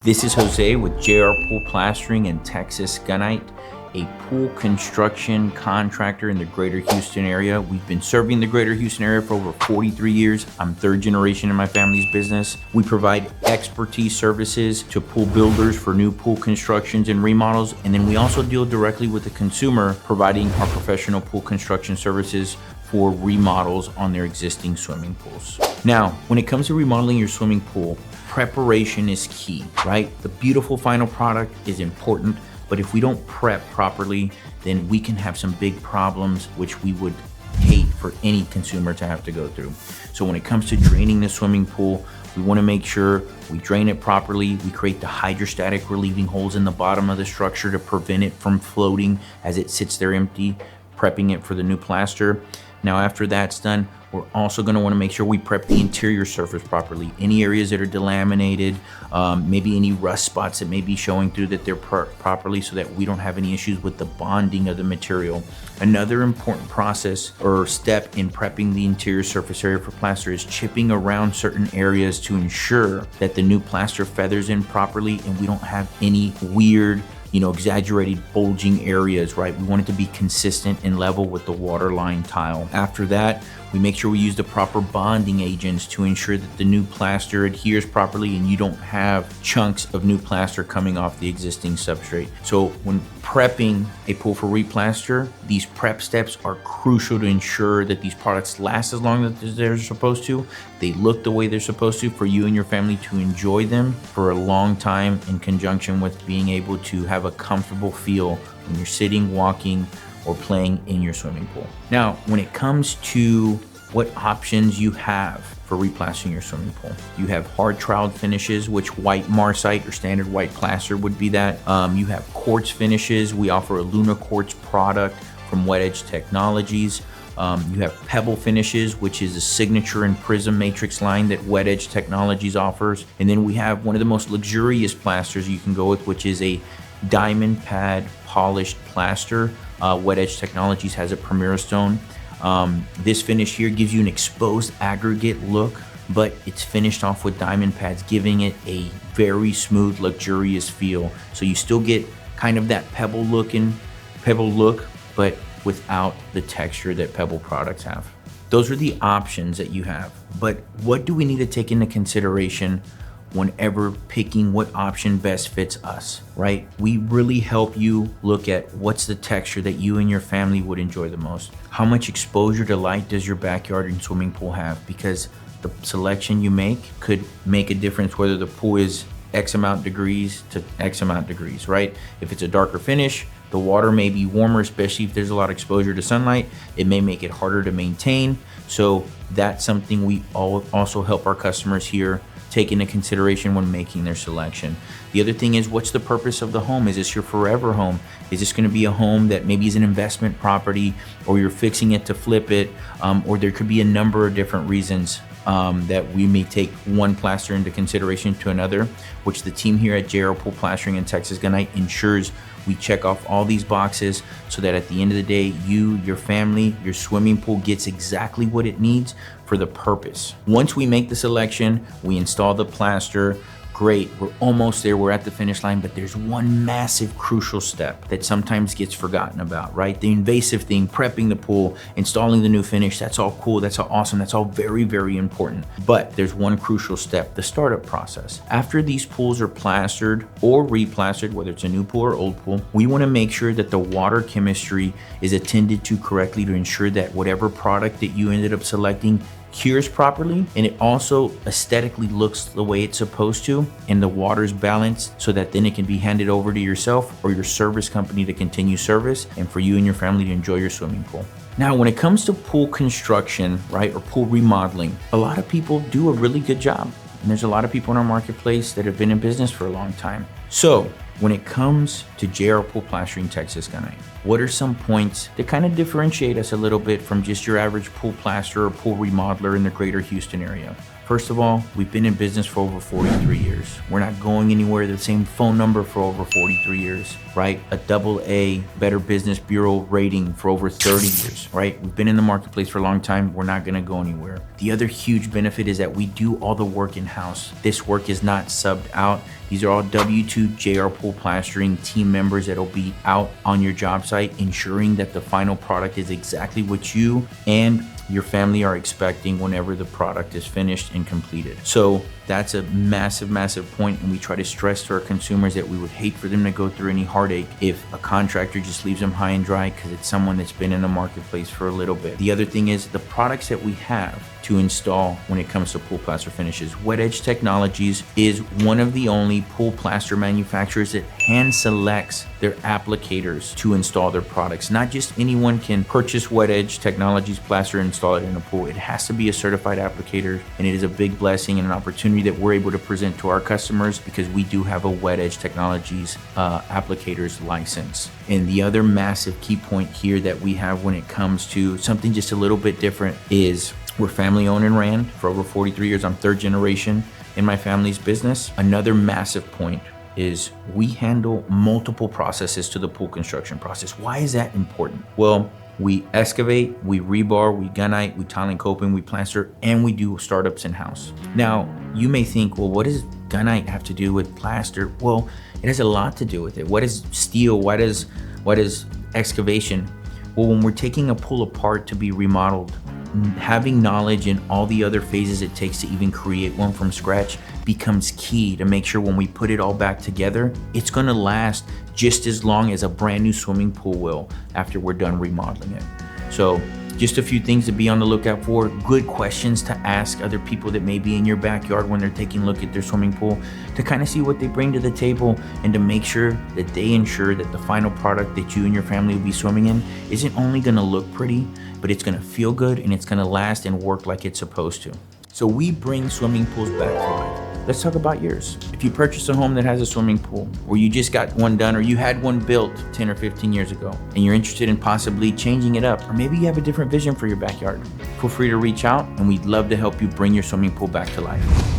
This is Jose with JR Pool Plastering and Texas Gunite, a pool construction contractor in the greater Houston area. We've been serving the greater Houston area for over 43 years. I'm third generation in my family's business. We provide expertise services to pool builders for new pool constructions and remodels. And then we also deal directly with the consumer, providing our professional pool construction services for remodels on their existing swimming pools. Now, when it comes to remodeling your swimming pool, preparation is key, right? The beautiful final product is important, but if we don't prep properly, then we can have some big problems, which we would hate for any consumer to have to go through. So when it comes to draining the swimming pool, we want to make sure we drain it properly. We create the hydrostatic relieving holes in the bottom of the structure to prevent it from floating as it sits there empty, prepping it for the new plaster. Now, after that's done, we're also going to want to make sure we prep the interior surface properly. Any areas that are delaminated, maybe any rust spots that may be showing through, that they're properly, so that we don't have any issues with the bonding of the material. Another important process or step in prepping the interior surface area for plaster is chipping around certain areas to ensure that the new plaster feathers in properly and we don't have any weird, exaggerated bulging areas, right? We want it to be consistent and level with the waterline tile. After that, we make sure we use the proper bonding agents to ensure that the new plaster adheres properly and you don't have chunks of new plaster coming off the existing substrate. So when prepping a pool for replaster, these prep steps are crucial to ensure that these products last as long as they're supposed to. They look the way they're supposed to for you and your family to enjoy them for a long time, in conjunction with being able to have a comfortable feel when you're sitting, walking, or playing in your swimming pool. Now, when it comes to what options you have for replastering your swimming pool, you have hard troweled finishes, which white marcite or standard white plaster would be that. You have quartz finishes. We offer a Luna Quartz product from Wet Edge Technologies. You have pebble finishes, which is a signature and prism matrix line that Wet Edge Technologies offers. And then we have one of the most luxurious plasters you can go with, which is a diamond pad polished plaster. Wet Edge Technologies has a Primera Stone. This finish here gives you an exposed aggregate look, but it's finished off with diamond pads, giving it a very smooth, luxurious feel. So you still get kind of that pebble look, but without the texture that Pebble products have. Those are the options that you have. But what do we need to take into consideration whenever picking what option best fits us, right? We really help you look at what's the texture that you and your family would enjoy the most. How much exposure to light does your backyard and swimming pool have? Because the selection you make could make a difference whether the pool is X amount degrees to X amount degrees, right? If it's a darker finish, the water may be warmer, especially if there's a lot of exposure to sunlight. It may make it harder to maintain. So that's something we also help our customers here take into consideration when making their selection. The other thing is, what's the purpose of the home? Is this your forever home? Is this going to be a home that maybe is an investment property, or you're fixing it to flip it? Or there could be a number of different reasons that we may take one plaster into consideration to another, which the team here at JR Pool Plastering and Texas Gunite ensures we check off all these boxes so that at the end of the day, you, your family, your swimming pool gets exactly what it needs for the purpose. Once we make the selection, we install the plaster. Great, we're almost there, we're at the finish line, but there's one massive crucial step that sometimes gets forgotten about, right? The invasive thing, prepping the pool, installing the new finish, that's all cool, that's all awesome, that's all very, very important. But there's one crucial step, the startup process. After these pools are plastered or replastered, whether it's a new pool or old pool, we wanna make sure that the water chemistry is attended to correctly to ensure that whatever product that you ended up selecting cures properly, and it also aesthetically looks the way it's supposed to, and the water's balanced so that then it can be handed over to yourself or your service company to continue service, and for you and your family to enjoy your swimming pool. Now, when it comes to pool construction, right, or pool remodeling, a lot of people do a really good job, and there's a lot of people in our marketplace that have been in business for a long time. So when it comes to JR Pool Plastering Texas Gunite, what are some points that kind of differentiate us a little bit from just your average pool plasterer or pool remodeler in the greater Houston area? First of all, we've been in business for over 43 years. We're not going anywhere. The same phone number for over 43 years, right? A AA Better Business Bureau rating for over 30 years, right? We've been in the marketplace for a long time. We're not gonna go anywhere. The other huge benefit is that we do all the work in-house. This work is not subbed out. These are all W2 JR Pool Plastering team members that'll be out on your job site, ensuring that the final product is exactly what you and your family are expecting whenever the product is finished and completed. So that's a massive, massive point, and we try to stress to our consumers that we would hate for them to go through any heartache if a contractor just leaves them high and dry because it's someone that's been in the marketplace for a little bit. The other thing is the products that we have to install when it comes to pool plaster finishes. Wet Edge Technologies is one of the only pool plaster manufacturers that hand selects their applicators to install their products. Not just anyone can purchase Wet Edge Technologies plaster and install it in a pool. It has to be a certified applicator, and it is a big blessing and an opportunity that we're able to present to our customers because we do have a Wet Edge Technologies applicators license. And the other massive key point here that we have when it comes to something just a little bit different is we're family owned and ran for over 43 years. I'm third generation in my family's business. Another massive point is we handle multiple processes to the pool construction process. Why is that important? Well, we excavate, we rebar, we gunite, we tile and coping, we plaster, and we do startups in-house. Now, you may think, well, what does gunite have to do with plaster? Well, it has a lot to do with it. What is steel? What is excavation? Well, when we're taking a pool apart to be remodeled, having knowledge in all the other phases it takes to even create one from scratch becomes key to make sure when we put it all back together, it's gonna last just as long as a brand new swimming pool will after we're done remodeling it. So just a few things to be on the lookout for, good questions to ask other people that may be in your backyard when they're taking a look at their swimming pool to kind of see what they bring to the table and to make sure that they ensure that the final product that you and your family will be swimming in isn't only gonna look pretty, but it's gonna feel good and it's gonna last and work like it's supposed to. So we bring swimming pools back to life. Let's talk about yours. If you purchase a home that has a swimming pool, or you just got one done, or you had one built 10 or 15 years ago, and you're interested in possibly changing it up, or maybe you have a different vision for your backyard, feel free to reach out and we'd love to help you bring your swimming pool back to life.